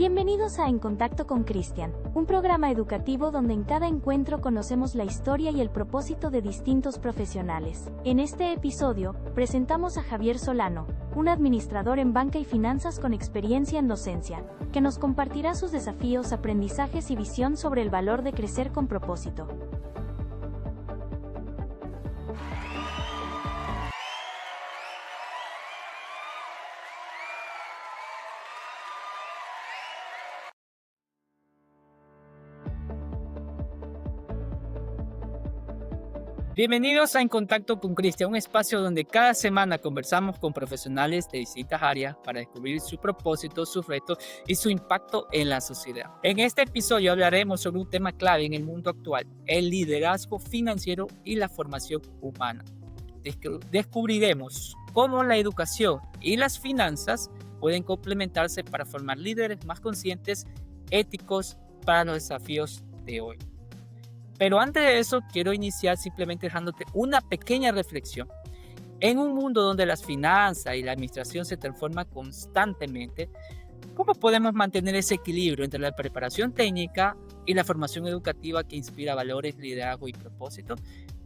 Bienvenidos a En Contacto con Cristian, un programa educativo donde en cada encuentro conocemos la historia y el propósito de distintos profesionales. En este episodio, presentamos a Javier Solano, un administrador en banca y finanzas con experiencia en docencia, que nos compartirá sus desafíos, aprendizajes y visión sobre el valor de crecer con propósito. Bienvenidos a En Contacto con Cristian, un espacio donde cada semana conversamos con profesionales de distintas áreas para descubrir su propósito, sus retos y su impacto en la sociedad. En este episodio hablaremos sobre un tema clave en el mundo actual, el liderazgo financiero y la formación humana. Descubriremos cómo la educación y las finanzas pueden complementarse para formar líderes más conscientes, éticos para los desafíos de hoy. Pero antes de eso, quiero iniciar simplemente dejándote una pequeña reflexión. En un mundo donde las finanzas y la administración se transforman constantemente, ¿cómo podemos mantener ese equilibrio entre la preparación técnica y la formación educativa que inspira valores, liderazgo y propósito?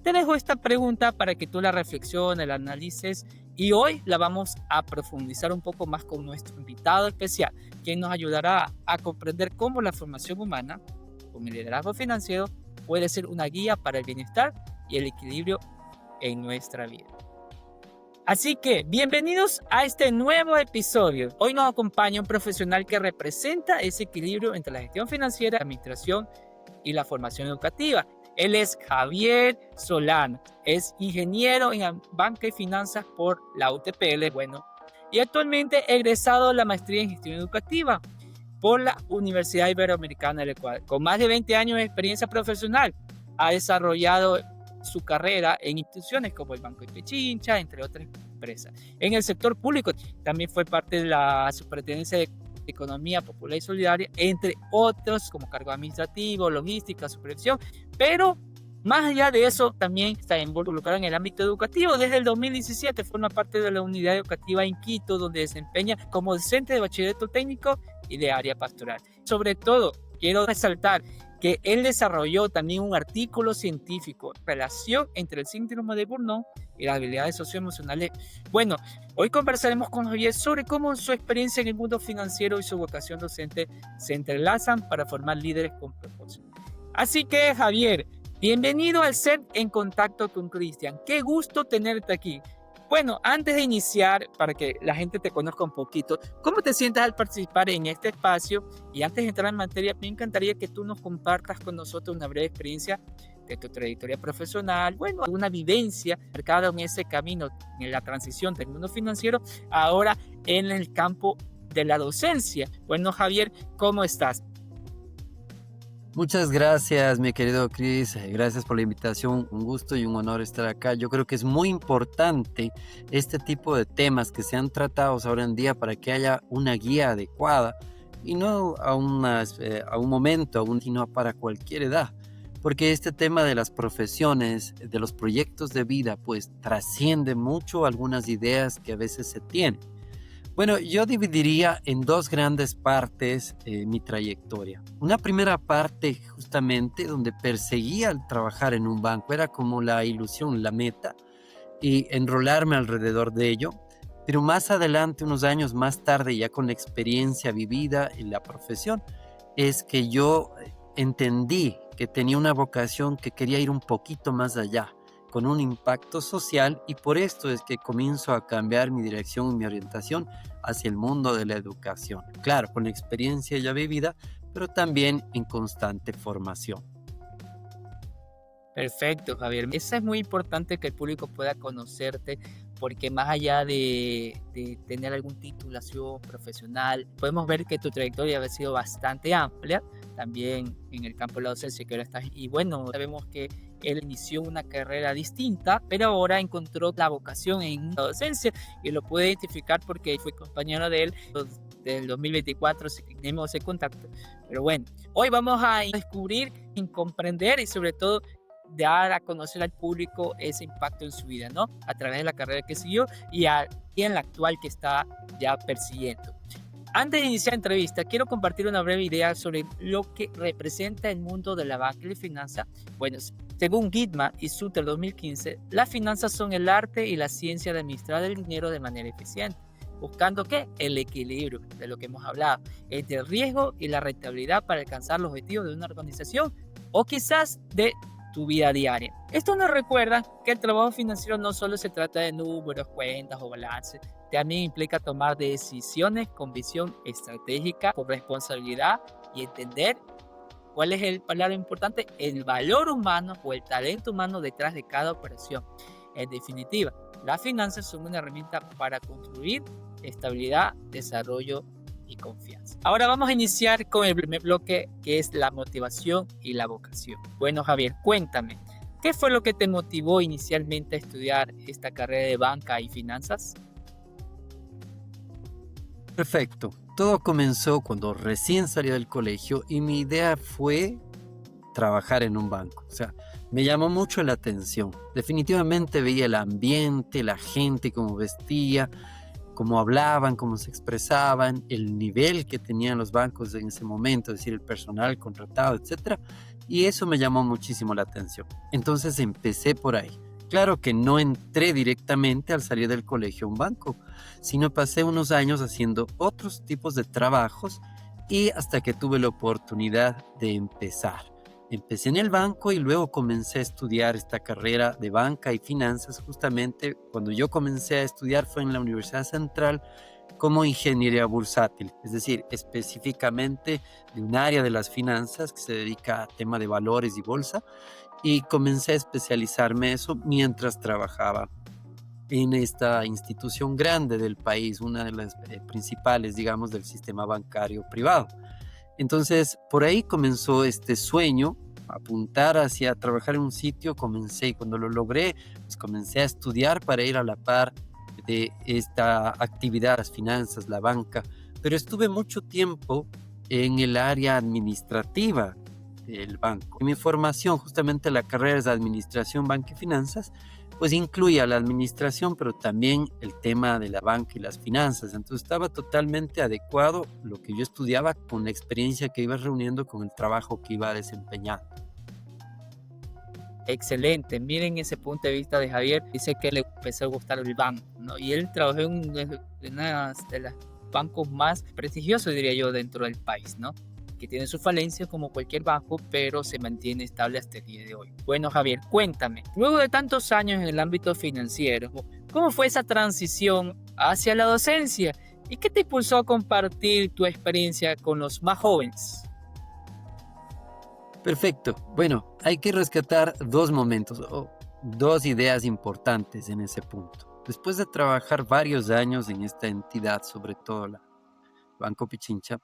Te dejo esta pregunta para que tú la reflexiones, la analices y hoy la vamos a profundizar un poco más con nuestro invitado especial, quien nos ayudará a comprender cómo la formación humana, con el liderazgo financiero, puede ser una guía para el bienestar y el equilibrio en nuestra vida. Así que, bienvenidos a este nuevo episodio. Hoy nos acompaña un profesional que representa ese equilibrio entre la gestión financiera, la administración y la formación educativa. Él es Javier Solano, es ingeniero en banca y finanzas por la UTPL, y actualmente egresado de la maestría en gestión educativa por la Universidad Iberoamericana del Ecuador. Con más de 20 años de experiencia profesional, ha desarrollado su carrera en instituciones como el Banco de Pichincha, entre otras empresas. En el sector público también fue parte de la Superintendencia de Economía Popular y Solidaria, entre otros como cargo administrativo, logística, supervisión, pero más allá de eso, también está involucrado en el ámbito educativo. Desde el 2017 forma parte de la unidad educativa en Quito, donde desempeña como docente de bachillerato técnico y de área pastoral. Sobre todo, quiero resaltar que él desarrolló también un artículo científico, relación entre el síndrome de Burnout y las habilidades socioemocionales. Hoy conversaremos con Javier sobre cómo su experiencia en el mundo financiero y su vocación docente se entrelazan para formar líderes con propósito. Así que, Javier, bienvenido al set En Contacto con Cristian. Qué gusto tenerte aquí. Antes de iniciar, para que la gente te conozca un poquito, ¿cómo te sientes al participar en este espacio? Y antes de entrar en materia, me encantaría que tú nos compartas con nosotros una breve experiencia de tu trayectoria profesional, una vivencia marcada en ese camino, en la transición del mundo financiero, ahora en el campo de la docencia. Javier, ¿cómo estás? Muchas gracias, mi querido Chris. Gracias por la invitación. Un gusto y un honor estar acá. Yo creo que es muy importante este tipo de temas que sean tratados ahora en día para que haya una guía adecuada y no a un momento, sino para cualquier edad. Porque este tema de las profesiones, de los proyectos de vida, pues trasciende mucho algunas ideas que a veces se tienen. Yo dividiría en dos grandes partes mi trayectoria. Una primera parte justamente donde perseguía el trabajar en un banco, era como la ilusión, la meta, y enrolarme alrededor de ello. Pero más adelante, unos años más tarde, ya con la experiencia vivida en la profesión, es que yo entendí que tenía una vocación que quería ir un poquito más allá, con un impacto social, y por esto es que comienzo a cambiar mi dirección y mi orientación hacia el mundo de la educación. Claro, con experiencia ya vivida, pero también en constante formación. Perfecto, Javier. Eso es muy importante que el público pueda conocerte, porque más allá de tener alguna titulación profesional, podemos ver que tu trayectoria ha sido bastante amplia, también en el campo de la docencia que ahora estás. Y sabemos que él inició una carrera distinta, pero ahora encontró la vocación en la docencia y lo pude identificar porque fui compañero de él desde el 2024, si tenemos ese contacto. Pero hoy vamos a descubrir, comprender y sobre todo dar a conocer al público ese impacto en su vida, A través de la carrera que siguió y en la actual que está ya persiguiendo. Antes de iniciar la entrevista, quiero compartir una breve idea sobre lo que representa el mundo de la banca y la finanza. Bueno, según Gitman y Suter 2015, las finanzas son el arte y la ciencia de administrar el dinero de manera eficiente, buscando ¿qué? El equilibrio de lo que hemos hablado, entre el riesgo y la rentabilidad para alcanzar los objetivos de una organización o quizás de tu vida diaria. Esto nos recuerda que el trabajo financiero no solo se trata de números, cuentas o balances, también implica tomar decisiones con visión estratégica, con responsabilidad y entender cuál es el palabra importante, el valor humano o el talento humano detrás de cada operación. En definitiva, las finanzas son una herramienta para construir estabilidad, desarrollo y confianza. Ahora vamos a iniciar con el primer bloque, que es la motivación y la vocación. Bueno, Javier, cuéntame, ¿qué fue lo que te motivó inicialmente a estudiar esta carrera de banca y finanzas? Perfecto. Todo comenzó cuando recién salí del colegio y mi idea fue trabajar en un banco. O sea, me llamó mucho la atención. Definitivamente veía el ambiente, la gente, cómo vestía, cómo hablaban, cómo se expresaban, el nivel que tenían los bancos en ese momento, es decir, el personal contratado, etc. Y eso me llamó muchísimo la atención. Entonces empecé por ahí. Claro que no entré directamente al salir del colegio a un banco, sino pasé unos años haciendo otros tipos de trabajos y hasta que tuve la oportunidad de empezar. Empecé en el banco y luego comencé a estudiar esta carrera de banca y finanzas. Justamente cuando yo comencé a estudiar fue en la Universidad Central como ingeniería bursátil, es decir, específicamente de un área de las finanzas que se dedica a tema de valores y bolsa, y comencé a especializarme en eso mientras trabajaba en esta institución grande del país, una de las principales, digamos, del sistema bancario privado. Entonces, por ahí comenzó este sueño, apuntar hacia trabajar en un sitio. Comencé y cuando lo logré, pues comencé a estudiar para ir a la par de esta actividad, las finanzas, la banca, pero estuve mucho tiempo en el área administrativa del banco. Mi formación, justamente la carrera es de Administración, Banca y Finanzas, pues incluye a la administración, pero también el tema de la banca y las finanzas. Entonces estaba totalmente adecuado lo que yo estudiaba con la experiencia que iba reuniendo con el trabajo que iba desempeñando. Excelente, miren ese punto de vista de Javier, dice que le empezó a gustar el banco, ¿no? Y él trabajó en uno de los bancos más prestigiosos, diría yo, dentro del país, ¿no? Que tiene sus falencias como cualquier banco, pero se mantiene estable hasta el día de hoy. Bueno, Javier, cuéntame, luego de tantos años en el ámbito financiero, ¿cómo fue esa transición hacia la docencia? ¿Y qué te impulsó a compartir tu experiencia con los más jóvenes? Perfecto. Bueno, hay que rescatar dos momentos o dos ideas importantes en ese punto. Después de trabajar varios años en esta entidad, sobre todo la Banco Pichincha,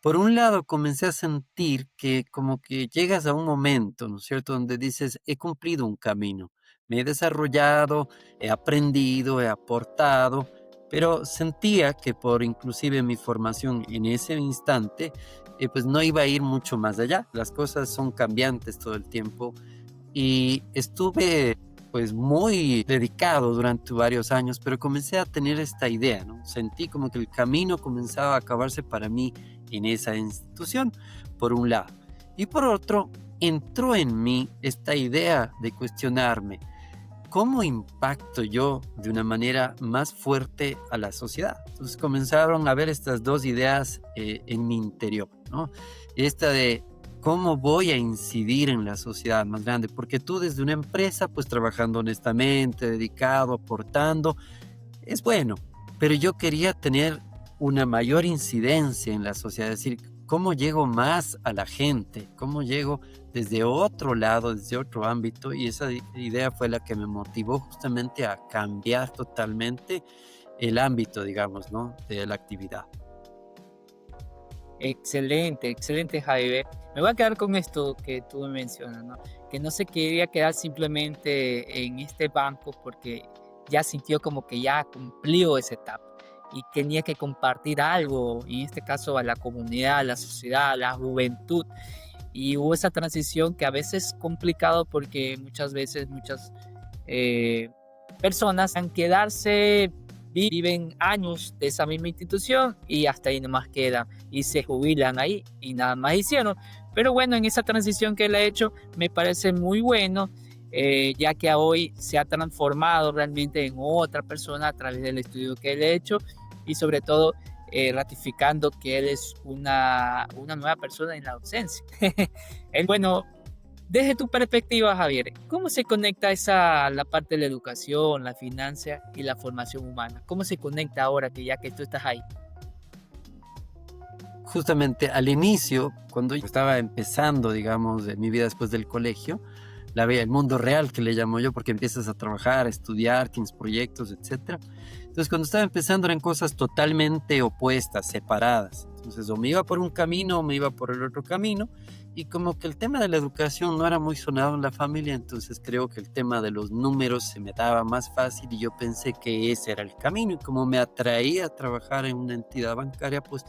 por un lado comencé a sentir que como que llegas a un momento, ¿no es cierto?, donde dices, he cumplido un camino, me he desarrollado, he aprendido, he aportado, pero sentía que por inclusive mi formación en ese instante, pues no iba a ir mucho más allá. Las cosas son cambiantes todo el tiempo y estuve pues muy dedicado durante varios años, pero comencé a tener esta idea, ¿no? Sentí como que el camino comenzaba a acabarse para mí en esa institución, por un lado. Y por otro, entró en mí esta idea de cuestionarme, ¿cómo impacto yo de una manera más fuerte a la sociedad? Entonces comenzaron a ver estas dos ideas en mi interior, ¿no? Esta de cómo voy a incidir en la sociedad más grande, porque tú desde una empresa, pues trabajando honestamente, dedicado, aportando, es bueno, pero yo quería tener una mayor incidencia en la sociedad, es decir, cómo llego más a la gente, cómo llego desde otro lado, desde otro ámbito, y esa idea fue la que me motivó justamente a cambiar totalmente el ámbito, digamos, ¿no?, de la actividad. Excelente, excelente, Javier. Me voy a quedar con esto que tú me mencionas, ¿no? Que no se quería quedar simplemente en este banco porque ya sintió como que ya cumplió esa etapa y tenía que compartir algo, en este caso a la comunidad, a la sociedad, a la juventud. Y hubo esa transición que a veces es complicado porque muchas veces muchas personas han quedarse viven años de esa misma institución y hasta ahí nomás quedan y se jubilan ahí y nada más hicieron. Pero bueno, en esa transición que él ha hecho me parece muy bueno, ya que hoy se ha transformado realmente en otra persona a través del estudio que él ha hecho y sobre todo ratificando que él es una nueva persona en la docencia. Bueno, desde tu perspectiva, Javier, ¿cómo se conecta la parte de la educación, la finanza y la formación humana? ¿Cómo se conecta ahora que ya que tú estás ahí? Justamente al inicio, cuando yo estaba empezando, digamos, de mi vida después del colegio, el mundo real que le llamo yo, porque empiezas a trabajar, a estudiar, tienes proyectos, etcétera. Entonces, cuando estaba empezando eran cosas totalmente opuestas, separadas. Entonces, o me iba por un camino o me iba por el otro camino. Y como que el tema de la educación no era muy sonado en la familia, entonces creo que el tema de los números se me daba más fácil y yo pensé que ese era el camino. Y como me atraía a trabajar en una entidad bancaria, pues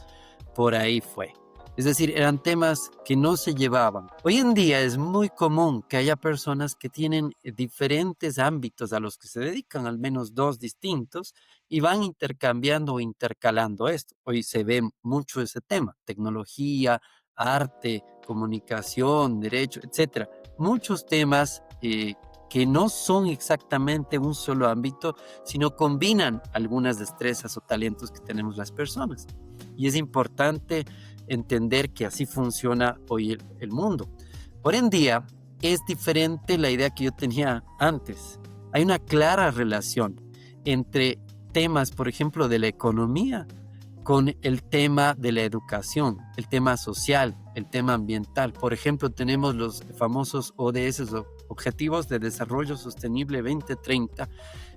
por ahí fue. Es decir, eran temas que no se llevaban. Hoy en día es muy común que haya personas que tienen diferentes ámbitos a los que se dedican, al menos dos distintos, y van intercambiando o intercalando esto. Hoy se ve mucho ese tema, tecnología, arte, comunicación, derecho, etcétera. Muchos temas que no son exactamente un solo ámbito, sino combinan algunas destrezas o talentos que tenemos las personas. Y es importante entender que así funciona hoy el mundo. Hoy en día es diferente la idea que yo tenía antes. Hay una clara relación entre temas, por ejemplo, de la economía con el tema de la educación, el tema social, el tema ambiental. Por ejemplo, tenemos los famosos ODS, Objetivos de Desarrollo Sostenible 2030,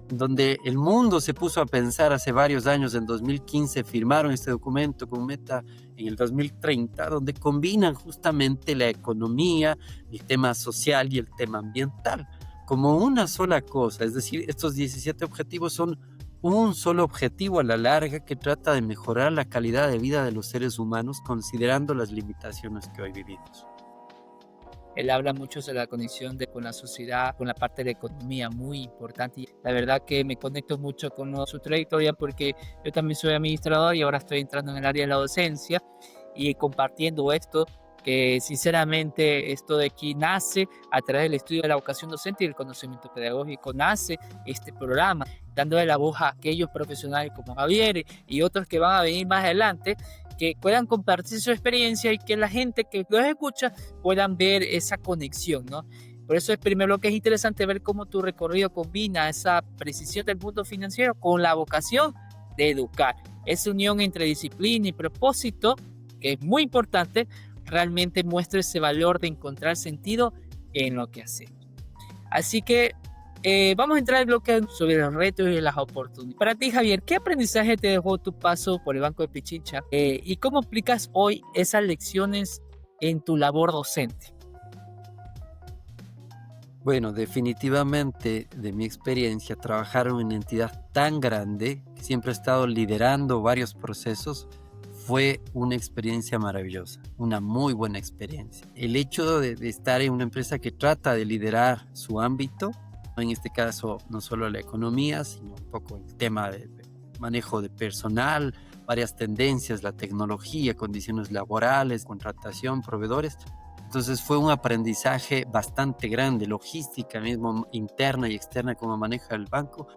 donde el mundo se puso a pensar hace varios años. En 2015 firmaron este documento con meta en el 2030, donde combinan justamente la economía, el tema social y el tema ambiental como una sola cosa. Es decir, estos 17 objetivos son un solo objetivo a la larga que trata de mejorar la calidad de vida de los seres humanos considerando las limitaciones que hoy vivimos. Él habla mucho de la conexión con la sociedad, con la parte de la economía, muy importante. Y la verdad que me conecto mucho con su trayectoria porque yo también soy administrador y ahora estoy entrando en el área de la docencia y compartiendo esto, que sinceramente esto de aquí nace a través del estudio de la vocación docente y el conocimiento pedagógico. Nace este programa dándole la voz a aquellos profesionales como Javier y otros que van a venir más adelante, que puedan compartir su experiencia y que la gente que los escucha puedan ver esa conexión, ¿no? Por eso es primero lo que es interesante ver cómo tu recorrido combina esa precisión del mundo financiero con la vocación de educar. Esa unión entre disciplina y propósito, que es muy importante, realmente muestra ese valor de encontrar sentido en lo que hacemos. Así que vamos a entrar al bloque sobre los retos y las oportunidades. Para ti, Javier, ¿qué aprendizaje te dejó tu paso por el Banco de Pichincha? ¿Y cómo aplicas hoy esas lecciones en tu labor docente? Bueno, definitivamente de mi experiencia, trabajar en una entidad tan grande que siempre ha estado liderando varios procesos fue una experiencia maravillosa, una muy buena experiencia. El hecho de estar en una empresa que trata de liderar su ámbito, en este caso no solo la economía, sino un poco el tema de manejo de personal, varias tendencias, la tecnología, condiciones laborales, contratación, proveedores. Entonces fue un aprendizaje bastante grande, logística mismo interna y externa, como maneja el banco.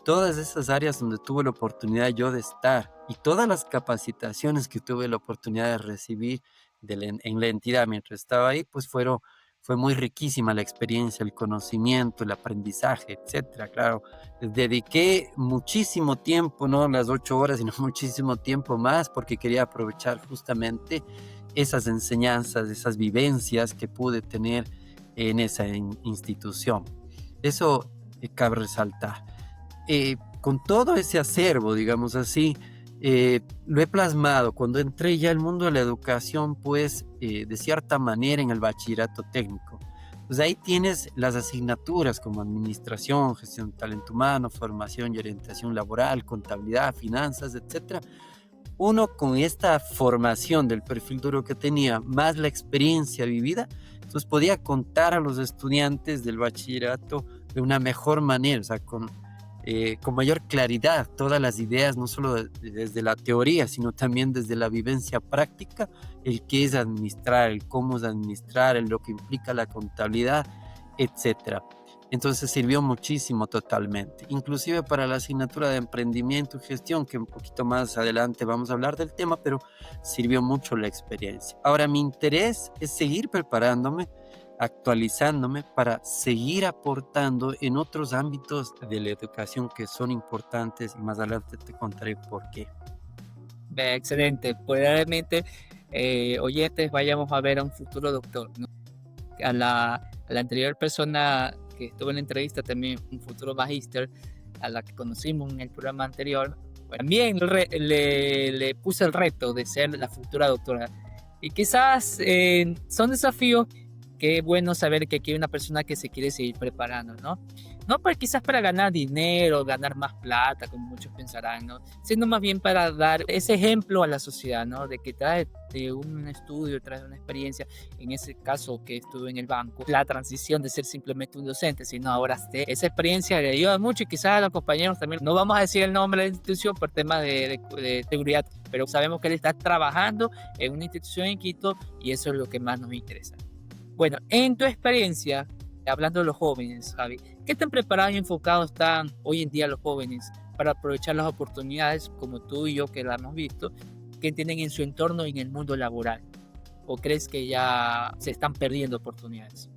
Todas esas áreas donde tuve la oportunidad yo de estar y todas las capacitaciones que tuve la oportunidad de recibir en la entidad mientras estaba ahí, pues fue muy riquísima la experiencia, el conocimiento, el aprendizaje, etcétera. Claro, dediqué muchísimo tiempo, no las 8 horas, sino muchísimo tiempo más, porque quería aprovechar justamente esas enseñanzas, esas vivencias que pude tener en esa institución. Eso cabe resaltar. Con todo ese acervo, digamos así, lo he plasmado cuando entré ya al mundo de la educación, pues de cierta manera en el bachillerato técnico. Pues ahí tienes las asignaturas como administración, gestión de talento humano, formación y orientación laboral, contabilidad, finanzas, etc. Uno con esta formación del perfil duro que tenía, más la experiencia vivida, entonces podía contar a los estudiantes del bachillerato de una mejor manera, o sea, con con mayor claridad todas las ideas, no solo desde la teoría, sino también desde la vivencia práctica, el qué es administrar, el cómo es administrar, lo que implica la contabilidad, etcétera. Entonces sirvió muchísimo totalmente, inclusive para la asignatura de emprendimiento y gestión, que un poquito más adelante vamos a hablar del tema, pero sirvió mucho la experiencia. Ahora, mi interés es seguir preparándome, actualizándome para seguir aportando en otros ámbitos de la educación que son importantes, y más adelante te contaré por qué. Excelente, probablemente oyentes vayamos a ver a un futuro doctor, ¿no? A la anterior persona que estuvo en la entrevista, también un futuro magíster, a la que conocimos en el programa anterior, también le puse el reto de ser la futura doctora. Y quizás son desafíos que es bueno saber que aquí hay una persona que se quiere seguir preparando, ¿no? No quizás para ganar dinero, ganar más plata, como muchos pensarán, ¿no? Sino más bien para dar ese ejemplo a la sociedad, ¿no? De que trae de un estudio, trae una experiencia, en ese caso que estuve en el banco, la transición de ser simplemente un docente, sino ahora esa experiencia le ayuda mucho, y quizás a los compañeros también, no vamos a decir el nombre de la institución por temas de seguridad, pero sabemos que él está trabajando en una institución en Quito y eso es lo que más nos interesa. Bueno, en tu experiencia, hablando de los jóvenes, Javi, ¿qué tan preparados y enfocados están hoy en día los jóvenes para aprovechar las oportunidades como tú y yo que las hemos visto, que tienen en su entorno y en el mundo laboral? ¿O crees que ya se están perdiendo oportunidades?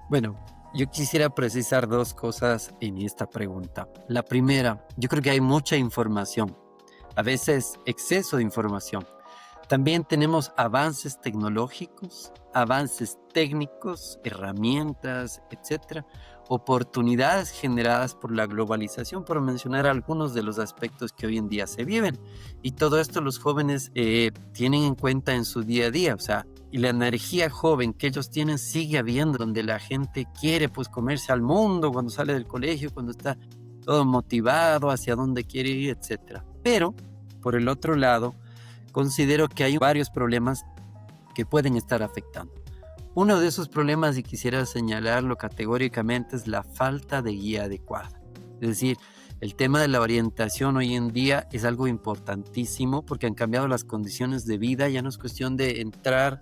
Bueno, yo quisiera precisar dos cosas en esta pregunta. La primera, yo creo que hay mucha información, a veces exceso de información. También tenemos avances tecnológicos, avances técnicos, herramientas, etcétera, oportunidades generadas por la globalización, por mencionar algunos de los aspectos que hoy en día se viven. Y todo esto los jóvenes tienen en cuenta en su día a día, o sea, y la energía joven que ellos tienen sigue habiendo, donde la gente quiere pues comerse al mundo cuando sale del colegio, cuando está todo motivado hacia dónde quiere ir, etcétera. Pero, por el otro lado, considero que hay varios problemas que pueden estar afectando. Uno de esos problemas, y quisiera señalarlo categóricamente, es la falta de guía adecuada. Es decir, el tema de la orientación hoy en día es algo importantísimo porque han cambiado las condiciones de vida. Ya no es cuestión de entrar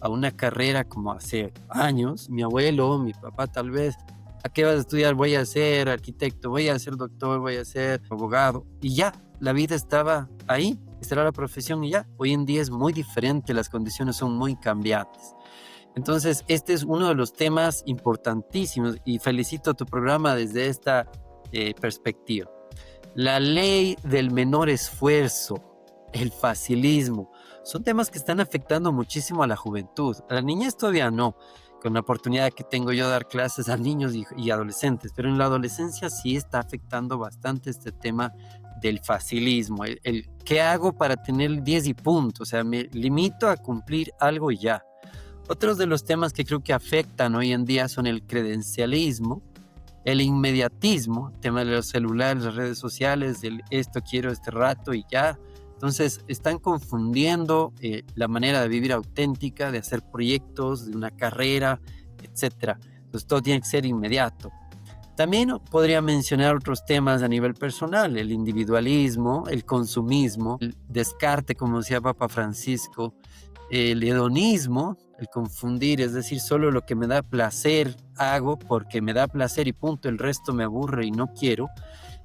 a una carrera como hace años. Mi abuelo, mi papá tal vez, ¿a qué vas a estudiar? Voy a ser arquitecto, voy a ser doctor, voy a ser abogado. Y ya, la vida estaba ahí. Esta era la profesión y ya. Hoy en día es muy diferente, las condiciones son muy cambiantes. Entonces, este es uno de los temas importantísimos y felicito tu programa desde esta perspectiva. La ley del menor esfuerzo, el facilismo, son temas que están afectando muchísimo a la juventud. A la niñez todavía no, con la oportunidad que tengo yo de dar clases a niños y adolescentes, pero en la adolescencia sí está afectando bastante este tema del facilismo, el qué hago para tener 10 y punto, o sea, me limito a cumplir algo y ya. Otros de los temas que creo que afectan hoy en día son el credencialismo, el inmediatismo, el tema de los celulares, las redes sociales, el esto quiero este rato y ya. Entonces están confundiendo la manera de vivir auténtica, de hacer proyectos, de una carrera, etcétera. Entonces todo tiene que ser inmediato. También podría mencionar otros temas a nivel personal, el individualismo, el consumismo, el descarte, como decía Papa Francisco, el hedonismo, el confundir, es decir, solo lo que me da placer hago porque me da placer y punto, el resto me aburre y no quiero.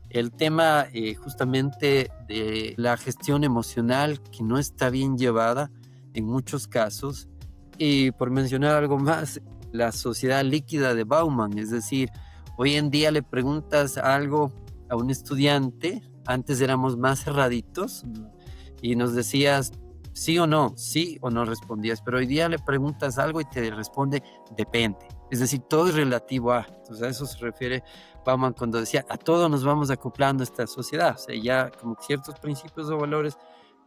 El tema justamente de la gestión emocional que no está bien llevada en muchos casos. Y por mencionar algo más, la sociedad líquida de Bauman, es decir, hoy en día le preguntas algo a un estudiante, antes éramos más cerraditos y nos decías sí o no respondías, pero hoy día le preguntas algo y te responde depende. Es decir, todo es relativo a, entonces a eso se refiere Bauman cuando decía a todo nos vamos acoplando a esta sociedad, o sea, ya como ciertos principios o valores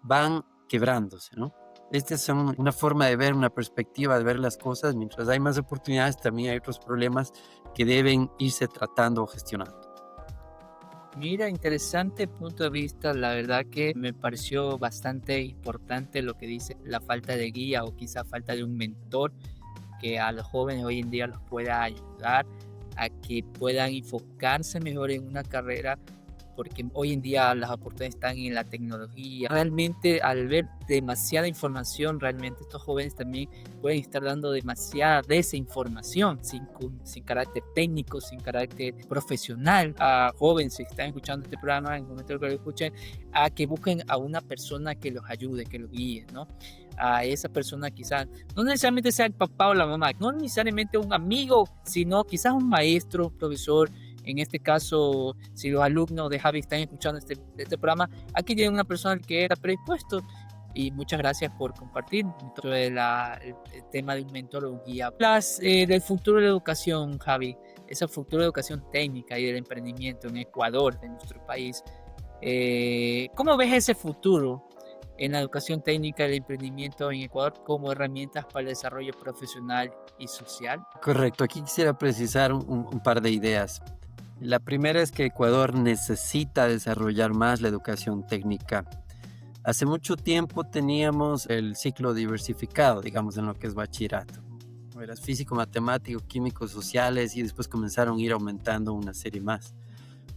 van quebrándose, ¿no? Estas son una forma de ver, una perspectiva de ver las cosas. Mientras hay más oportunidades, también hay otros problemas que deben irse tratando o gestionando. Mira, interesante punto de vista. La verdad que me pareció bastante importante lo que dice la falta de guía o quizá falta de un mentor que a los jóvenes hoy en día los pueda ayudar a que puedan enfocarse mejor en una carrera, porque hoy en día las oportunidades están en la tecnología. Realmente al ver demasiada información, realmente estos jóvenes también pueden estar dando demasiada desinformación sin carácter técnico, sin carácter profesional. A jóvenes si están escuchando este programa, en el momento que lo escuchen, a que busquen a una persona que los ayude, que los guíe, ¿no? A esa persona quizás, no necesariamente sea el papá o la mamá, no necesariamente un amigo, sino quizás un maestro, profesor. En este caso, si los alumnos de Javi están escuchando este programa, aquí tienen una persona que era predispuesto. Y muchas gracias por compartir sobre el tema de un mentor o un guía. Hablas del futuro de la educación, Javi, ese futuro de educación técnica y del emprendimiento en Ecuador, de nuestro país. ¿Cómo ves ese futuro en la educación técnica y el emprendimiento en Ecuador como herramientas para el desarrollo profesional y social? Correcto, aquí quisiera precisar un par de ideas. La primera es que Ecuador necesita desarrollar más la educación técnica. Hace mucho tiempo teníamos el ciclo diversificado, digamos, en lo que es bachillerato. Eras físico, matemático, químico, sociales y después comenzaron a ir aumentando una serie más.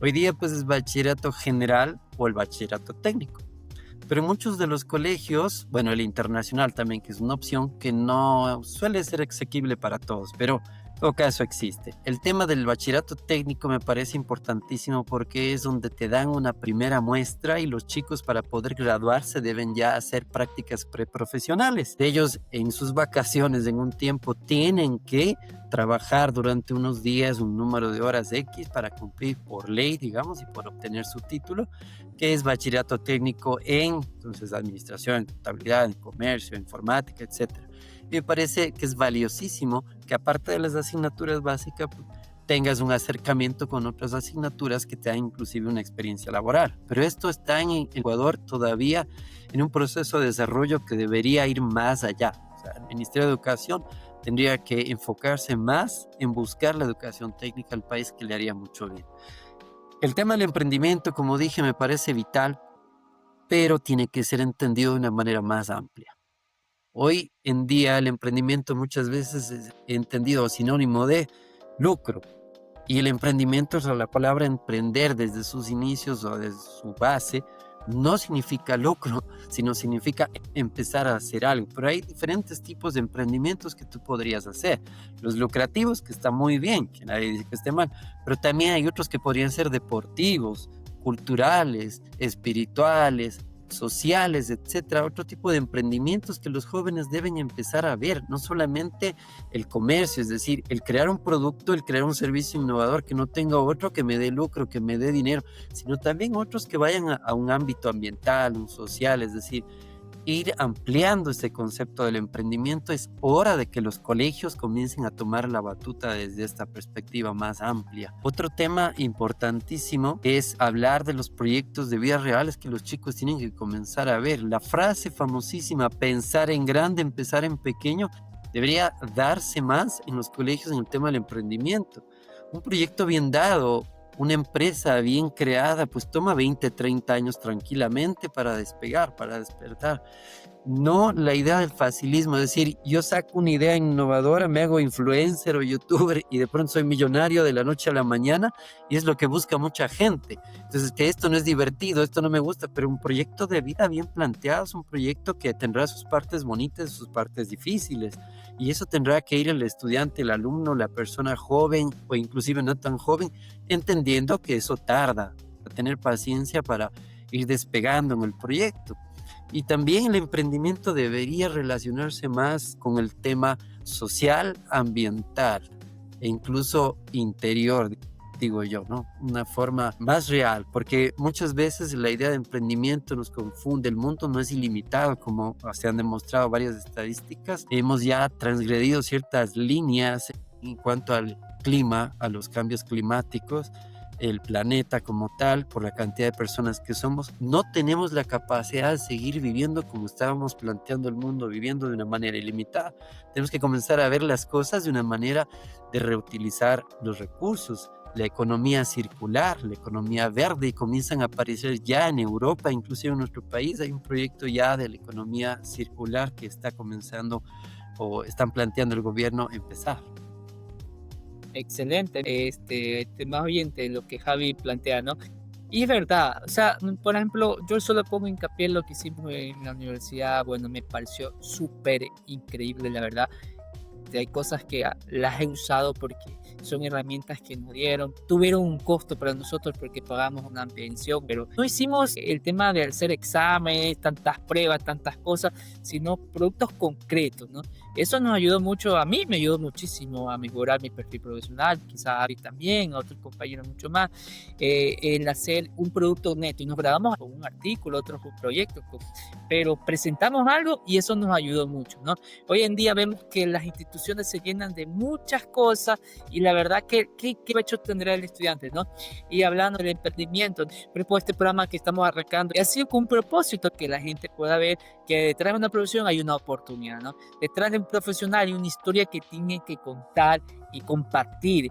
Hoy día pues es bachillerato general o el bachillerato técnico. Pero en muchos de los colegios, bueno, el internacional también, que es una opción que no suele ser asequible para todos, pero en todo caso existe. El tema del bachillerato técnico me parece importantísimo porque es donde te dan una primera muestra y los chicos para poder graduarse deben ya hacer prácticas preprofesionales. Ellos en sus vacaciones en un tiempo tienen que trabajar durante unos días un número de horas X para cumplir por ley, digamos, y por obtener su título, que es bachillerato técnico en entonces administración, en contabilidad, en comercio, informática, etcétera. Y me parece que es valiosísimo que aparte de las asignaturas básicas tengas un acercamiento con otras asignaturas que te dan inclusive una experiencia laboral. Pero esto está en Ecuador todavía en un proceso de desarrollo que debería ir más allá. O sea, el Ministerio de Educación tendría que enfocarse más en buscar la educación técnica al país, que le haría mucho bien. El tema del emprendimiento, como dije, me parece vital, pero tiene que ser entendido de una manera más amplia. Hoy en día el emprendimiento muchas veces es entendido sinónimo de lucro. Y el emprendimiento, o sea, la palabra emprender desde sus inicios o desde su base, no significa lucro, sino significa empezar a hacer algo. Pero hay diferentes tipos de emprendimientos que tú podrías hacer. Los lucrativos, que está muy bien, que nadie dice que esté mal, pero también hay otros que podrían ser deportivos, culturales, espirituales, sociales, etcétera, otro tipo de emprendimientos que los jóvenes deben empezar a ver, no solamente el comercio, es decir, el crear un producto, el crear un servicio innovador que no tenga otro que me dé lucro, que me dé dinero, sino también otros que vayan a un ámbito ambiental, un social, es decir, ir ampliando este concepto del emprendimiento. Es hora de que los colegios comiencen a tomar la batuta desde esta perspectiva más amplia. Otro tema importantísimo es hablar de los proyectos de vida reales que los chicos tienen que comenzar a ver. La frase famosísima, pensar en grande, empezar en pequeño, debería darse más en los colegios en el tema del emprendimiento. Un proyecto bien dado, una empresa bien creada, pues toma 20, 30 años tranquilamente para despegar, para despertar. No la idea del facilismo, es decir, yo saco una idea innovadora, me hago influencer o youtuber y de pronto soy millonario de la noche a la mañana, y es lo que busca mucha gente. Entonces, que esto no es divertido, esto no me gusta, pero un proyecto de vida bien planteado es un proyecto que tendrá sus partes bonitas y sus partes difíciles. Y eso tendrá que ir el estudiante, el alumno, la persona joven o inclusive no tan joven, entendiendo que eso tarda, a tener paciencia para ir despegando en el proyecto. Y también el emprendimiento debería relacionarse más con el tema social, ambiental e incluso interior, digo yo, ¿no? Una forma más real, porque muchas veces la idea de emprendimiento nos confunde. El mundo no es ilimitado, como se han demostrado varias estadísticas. Hemos ya transgredido ciertas líneas en cuanto al clima, a los cambios climáticos, el planeta como tal, por la cantidad de personas que somos. No tenemos la capacidad de seguir viviendo como estábamos planteando el mundo, viviendo de una manera ilimitada. Tenemos que comenzar a ver las cosas de una manera de reutilizar los recursos, la economía circular, la economía verde, y comienzan a aparecer ya en Europa, inclusive en nuestro país. Hay un proyecto ya de la economía circular que está comenzando o están planteando el gobierno empezar. Excelente, más oyente lo que Javi plantea, ¿no? Y es verdad, o sea, por ejemplo, yo solo pongo hincapié en lo que hicimos en la universidad, bueno, me pareció súper increíble, la verdad. Hay cosas que las he usado porque son herramientas que nos dieron, tuvieron un costo para nosotros porque pagamos una pensión, pero no hicimos el tema de hacer exámenes, tantas pruebas, tantas cosas, sino productos concretos, ¿no? Eso nos ayudó mucho, a mí me ayudó muchísimo a mejorar mi perfil profesional, quizás a Ari también, a otros compañeros mucho más, el hacer un producto neto, y nos grabamos con un artículo, otros proyectos, pero presentamos algo y eso nos ayudó mucho, ¿no? Hoy en día vemos que las instituciones se llenan de muchas cosas y la verdad que qué hecho tendrá el estudiante, ¿no? Y hablando del emprendimiento, por ejemplo, este programa que estamos arrancando ha sido con un propósito que la gente pueda ver que detrás de una profesión hay una oportunidad, ¿no? Detrás de un profesional hay una historia que tiene que contar y compartir.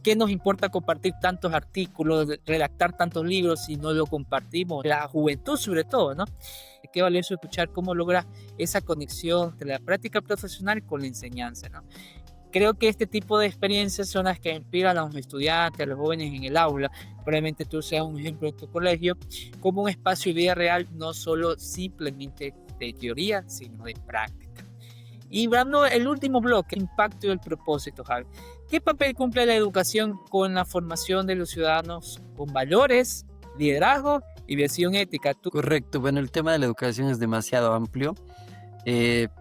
¿Qué nos importa compartir tantos artículos, redactar tantos libros si no lo compartimos? La juventud sobre todo, ¿no? Qué valioso escuchar cómo logra esa conexión entre la práctica profesional con la enseñanza, ¿no? Creo que este tipo de experiencias son las que inspiran a los estudiantes, a los jóvenes en el aula. Probablemente tú seas un ejemplo de tu colegio, como un espacio de vida real, no solo simplemente de teoría, sino de práctica. Y hablando el último bloque, impacto y el propósito, Javi. ¿Qué papel cumple la educación con la formación de los ciudadanos con valores, liderazgo y visión ética? Correcto, bueno, el tema de la educación es demasiado amplio.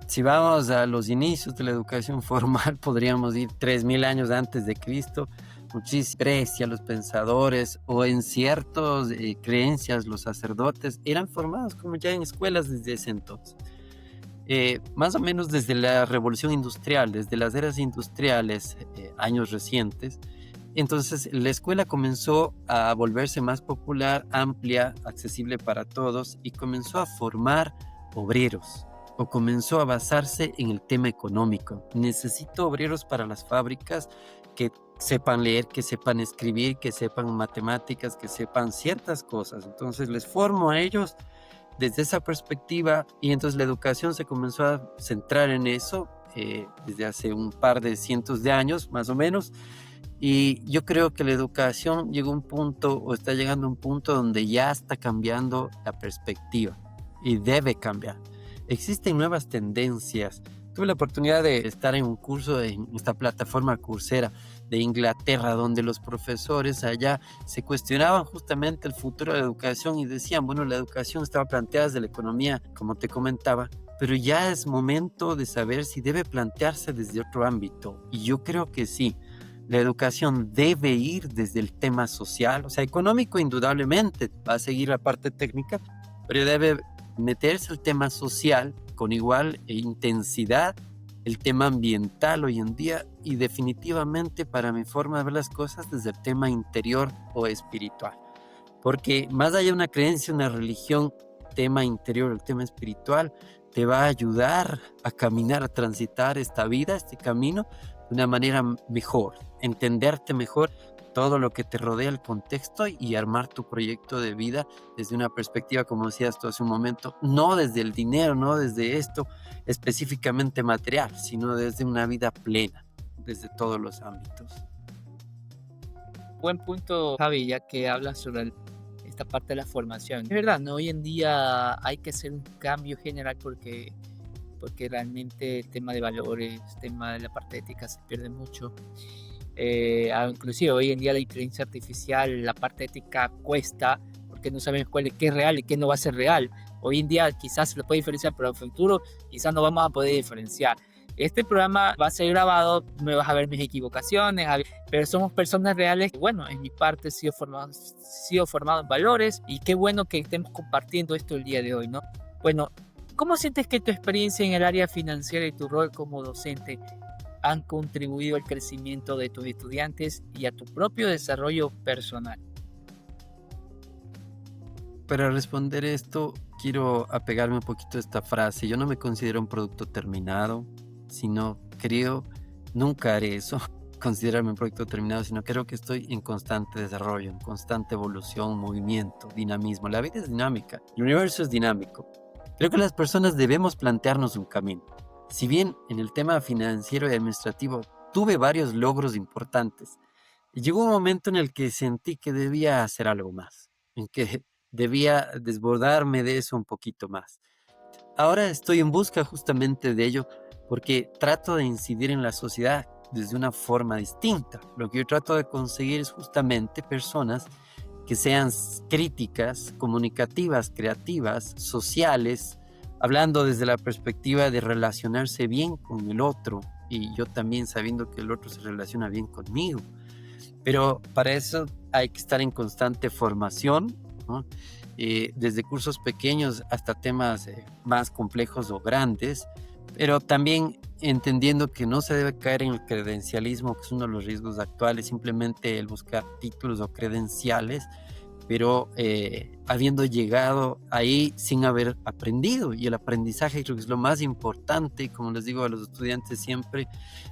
Si vamos a los inicios de la educación formal, podríamos ir 3000 años antes de Cristo. Muchísima Grecia, los pensadores o en ciertas creencias, los sacerdotes eran formados como ya en escuelas desde ese entonces. Más o menos desde la revolución industrial, desde las eras industriales, años recientes. Entonces la escuela comenzó a volverse más popular, amplia, accesible para todos y comenzó a formar obreros o comenzó a basarse en el tema económico. Necesito obreros para las fábricas que sepan leer, que sepan escribir, que sepan matemáticas, que sepan ciertas cosas. Entonces les formo a ellos desde esa perspectiva y entonces la educación se comenzó a centrar en eso desde hace un par de cientos de años más o menos. Y yo creo que la educación llegó a un punto o está llegando a un punto donde ya está cambiando la perspectiva y debe cambiar. Existen nuevas tendencias. Tuve la oportunidad de estar en un curso en esta plataforma Coursera de Inglaterra, donde los profesores allá se cuestionaban justamente el futuro de la educación y decían, bueno, la educación estaba planteada desde la economía, como te comentaba, pero ya es momento de saber si debe plantearse desde otro ámbito. Y yo creo que sí. La educación debe ir desde el tema social, o sea, económico indudablemente, va a seguir la parte técnica, pero debe meterse el tema social con igual intensidad, el tema ambiental hoy en día y definitivamente para mi forma de ver las cosas desde el tema interior o espiritual. Porque más allá de una creencia, una religión, tema interior, el tema espiritual, te va a ayudar a caminar, a transitar esta vida, este camino de una manera mejor, entenderte mejor todo lo que te rodea, el contexto y armar tu proyecto de vida desde una perspectiva, como decías tú hace un momento, no desde el dinero, no desde esto específicamente material, sino desde una vida plena, desde todos los ámbitos. Buen punto, Javi, ya que hablas sobre esta parte de la formación. Es verdad, ¿no? Hoy en día hay que hacer un cambio general porque realmente el tema de valores, el tema de la parte ética se pierde mucho. Inclusive hoy en día la inteligencia artificial, la parte ética cuesta porque no sabemos qué es real y qué no va a ser real. Hoy en día quizás se lo puede diferenciar, pero en el futuro quizás no vamos a poder diferenciar. Este programa va a ser grabado, me vas a ver mis equivocaciones, pero somos personas reales. Bueno, en mi parte he sido formado en valores y qué bueno que estemos compartiendo esto el día de hoy, ¿no? Bueno, ¿cómo sientes que tu experiencia en el área financiera y tu rol como docente han contribuido al crecimiento de tus estudiantes y a tu propio desarrollo personal? Para responder esto, quiero apegarme un poquito a esta frase. Yo no me considero un producto terminado, sino nunca haré eso, considerarme un producto terminado, sino creo que estoy en constante desarrollo, en constante evolución, movimiento, dinamismo. La vida es dinámica, el universo es dinámico. Creo que las personas debemos plantearnos un camino. Si bien en el tema financiero y administrativo tuve varios logros importantes. Y llegó un momento en el que sentí que debía hacer algo más, en que debía desbordarme de eso un poquito más. Ahora estoy en busca justamente de ello porque trato de incidir en la sociedad desde una forma distinta. Lo que yo trato de conseguir es justamente personas que sean críticas, comunicativas, creativas, sociales, hablando desde la perspectiva de relacionarse bien con el otro y yo también sabiendo que el otro se relaciona bien conmigo. Pero para eso hay que estar en constante formación, ¿no? Desde cursos pequeños hasta temas más complejos o grandes, pero también entendiendo que no se debe caer en el credencialismo, que es uno de los riesgos actuales, simplemente el buscar títulos o credenciales, pero habiendo llegado ahí sin haber aprendido. Y el aprendizaje creo que es lo más importante, como les digo a los estudiantes siempre,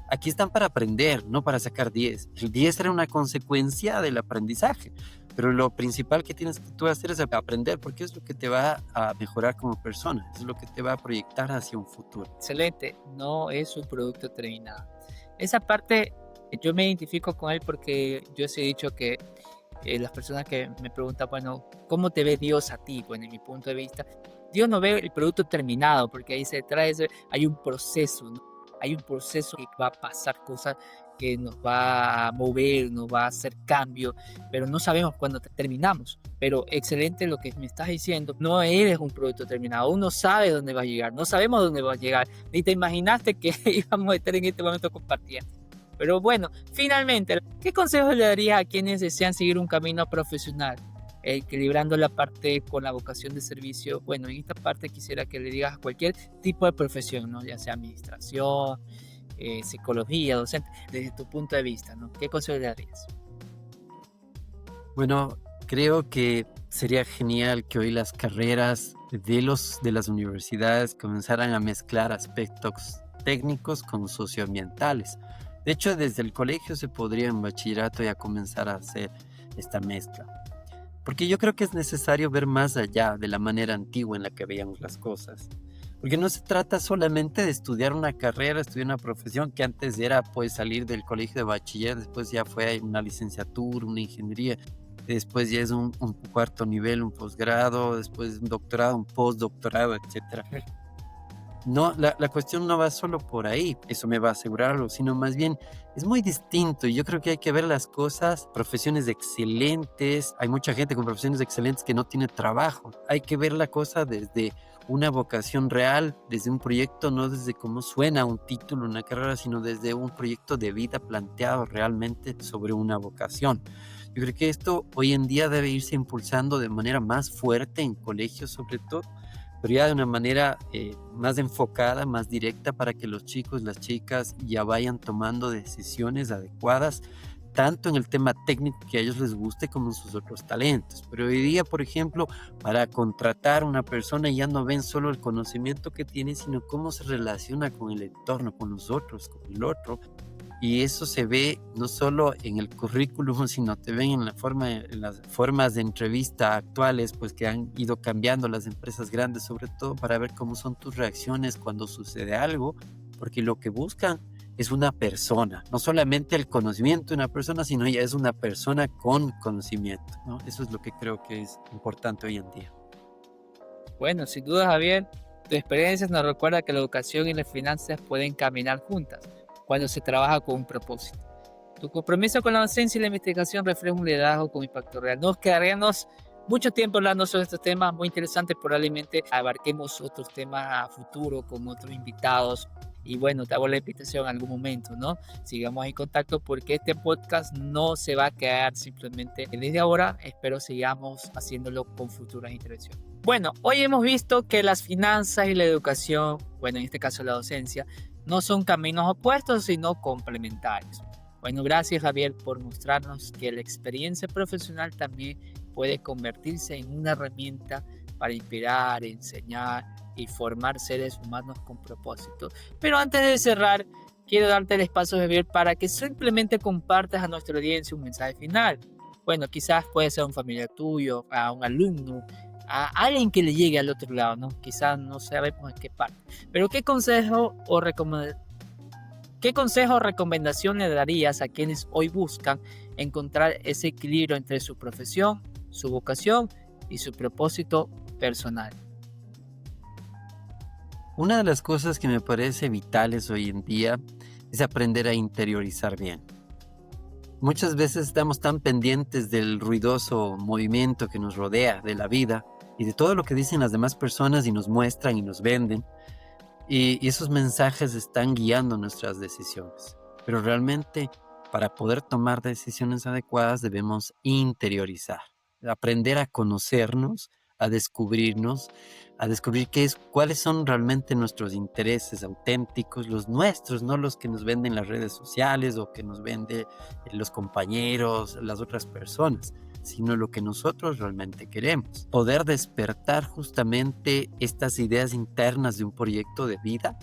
aquí están para aprender, no para sacar 10. El 10 era una consecuencia del aprendizaje, pero lo principal que tienes que tú hacer es aprender, porque es lo que te va a mejorar como persona, es lo que te va a proyectar hacia un futuro. Excelente, no es un producto terminado. Esa parte yo me identifico con él porque yo os he dicho que las personas que me preguntan, bueno, ¿cómo te ve Dios a ti? Bueno, en mi punto de vista, Dios no ve el producto terminado, porque ahí se trae, hay un proceso, ¿no? Hay un proceso que va a pasar cosas que nos va a mover, nos va a hacer cambio, pero no sabemos cuándo terminamos. Pero excelente lo que me estás diciendo, no eres un producto terminado, uno sabe dónde va a llegar, no sabemos dónde va a llegar, ni te imaginaste que íbamos a estar en este momento compartiendo. Pero bueno, finalmente, ¿qué consejos le darías a quienes desean seguir un camino profesional, equilibrando la parte con la vocación de servicio? Bueno, en esta parte quisiera que le digas a cualquier tipo de profesión, ¿no? Ya sea administración, psicología, docente, desde tu punto de vista, ¿no? ¿Qué consejos le darías? Bueno, creo que sería genial que hoy las carreras de las universidades comenzaran a mezclar aspectos técnicos con socioambientales. De hecho, desde el colegio se podría en bachillerato ya comenzar a hacer esta mezcla. Porque yo creo que es necesario ver más allá de la manera antigua en la que veíamos las cosas. Porque no se trata solamente de estudiar una carrera, estudiar una profesión que antes era pues salir del colegio de bachiller, después ya fue una licenciatura, una ingeniería, después ya es un cuarto nivel, un posgrado, después un doctorado, un postdoctorado, etcétera. No, la cuestión no va solo por ahí, eso me va a asegurarlo, sino más bien es muy distinto y yo creo que hay que ver las cosas, profesiones excelentes, hay mucha gente con profesiones excelentes que no tiene trabajo, hay que ver la cosa desde una vocación real, desde un proyecto, no desde cómo suena un título, una carrera, sino desde un proyecto de vida planteado realmente sobre una vocación. Yo creo que esto hoy en día debe irse impulsando de manera más fuerte en colegios sobre todo, pero ya de una manera más enfocada, más directa para que los chicos, las chicas ya vayan tomando decisiones adecuadas, tanto en el tema técnico que a ellos les guste como en sus otros talentos. Pero hoy día, por ejemplo, para contratar a una persona ya no ven solo el conocimiento que tiene, sino cómo se relaciona con el entorno, con los otros, con el otro. Y eso se ve no solo en el currículum, sino te ven en las formas de entrevista actuales, pues que han ido cambiando las empresas grandes, sobre todo para ver cómo son tus reacciones cuando sucede algo, porque lo que buscan es una persona, no solamente el conocimiento de una persona, sino ya es una persona con conocimiento, ¿no? Eso es lo que creo que es importante hoy en día. Bueno, sin duda, Javier, tu experiencia nos recuerda que la educación y las finanzas pueden caminar juntas cuando se trabaja con un propósito. Tu compromiso con la docencia y la investigación refleja un liderazgo con impacto real. Nos quedaríamos mucho tiempo hablando sobre estos temas muy interesantes, probablemente abarquemos otros temas a futuro con otros invitados. Y bueno, te hago la invitación en algún momento, ¿no? Sigamos en contacto porque este podcast no se va a quedar simplemente desde ahora. Espero sigamos haciéndolo con futuras intervenciones. Bueno, hoy hemos visto que las finanzas y la educación, bueno, en este caso la docencia, no son caminos opuestos, sino complementarios. Bueno, gracias Javier por mostrarnos que la experiencia profesional también puede convertirse en una herramienta para inspirar, enseñar y formar seres humanos con propósito. Pero antes de cerrar, quiero darte el espacio, Javier, para que simplemente compartas a nuestra audiencia un mensaje final. Bueno, quizás puede ser un familiar tuyo, a un alumno, a alguien que le llegue al otro lado, ¿no? Quizás no sabemos en qué parte. Pero ¿qué consejo o ¿Qué consejo o recomendación le darías a quienes hoy buscan encontrar ese equilibrio entre su profesión, su vocación y su propósito personal? Una de las cosas que me parece vitales hoy en día es aprender a interiorizar bien. Muchas veces estamos tan pendientes del ruidoso movimiento que nos rodea, de la vida y de todo lo que dicen las demás personas y nos muestran y nos venden. Y esos mensajes están guiando nuestras decisiones. Pero realmente, para poder tomar decisiones adecuadas, debemos interiorizar, aprender a conocernos, a descubrirnos, a descubrir cuáles son realmente nuestros intereses auténticos, los nuestros, no los que nos venden las redes sociales o que nos venden los compañeros, las otras personas, sino lo que nosotros realmente queremos. Poder despertar justamente estas ideas internas de un proyecto de vida.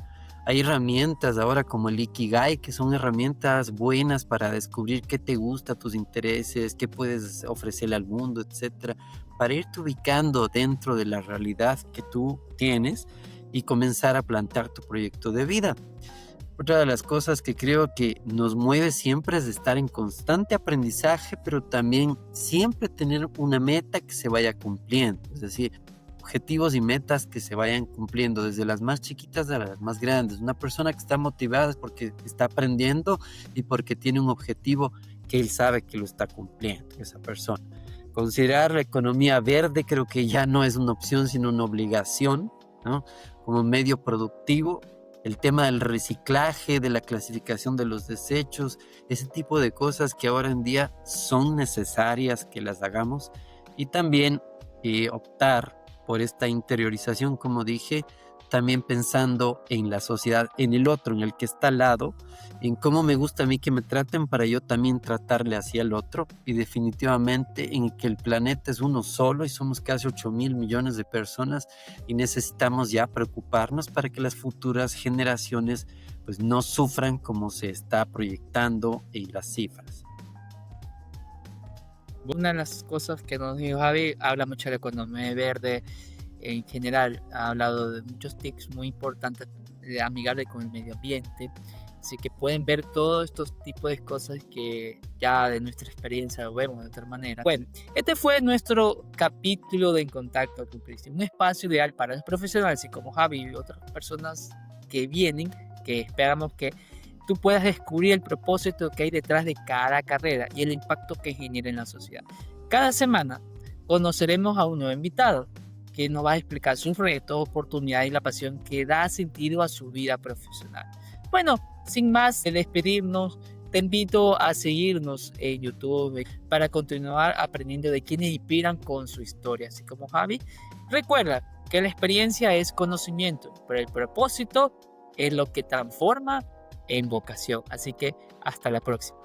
Hay herramientas ahora como el Ikigai, que son herramientas buenas para descubrir qué te gusta, tus intereses, qué puedes ofrecerle al mundo, etcétera, para irte ubicando dentro de la realidad que tú tienes y comenzar a plantear tu proyecto de vida. Otra de las cosas que creo que nos mueve siempre es estar en constante aprendizaje, pero también siempre tener una meta que se vaya cumpliendo, es decir, objetivos y metas que se vayan cumpliendo, desde las más chiquitas a las más grandes. Una persona que está motivada es porque está aprendiendo y porque tiene un objetivo que él sabe que lo está cumpliendo, esa persona. Considerar la economía verde creo que ya no es una opción, sino una obligación, ¿no? Como medio productivo. El tema del reciclaje, de la clasificación de los desechos, ese tipo de cosas que ahora en día son necesarias que las hagamos. Y también optar por esta interiorización, como dije, también pensando en la sociedad, en el otro, en el que está al lado, en cómo me gusta a mí que me traten para yo también tratarle hacia el otro, y definitivamente en que el planeta es uno solo y somos casi 8.000 millones de personas y necesitamos ya preocuparnos para que las futuras generaciones pues no sufran como se está proyectando en las cifras. Una de las cosas que nos dijo Javi, habla mucho de la economía verde. En general ha hablado de muchos tips muy importantes amigables con el medio ambiente, así que pueden ver todos estos tipos de cosas que ya de nuestra experiencia lo vemos de otra manera. Bueno, este fue nuestro capítulo de En Contacto con Cristian, un espacio ideal para los profesionales y como Javi y otras personas que vienen, que esperamos que tú puedas descubrir el propósito que hay detrás de cada carrera y el impacto que genera en la sociedad. Cada semana conoceremos a un nuevo invitado que nos va a explicar sus retos, oportunidades y la pasión que da sentido a su vida profesional. Bueno, sin más de despedirnos, te invito a seguirnos en YouTube para continuar aprendiendo de quienes inspiran con su historia, así como Javi. Recuerda que la experiencia es conocimiento, pero el propósito es lo que transforma en vocación. Así que hasta la próxima.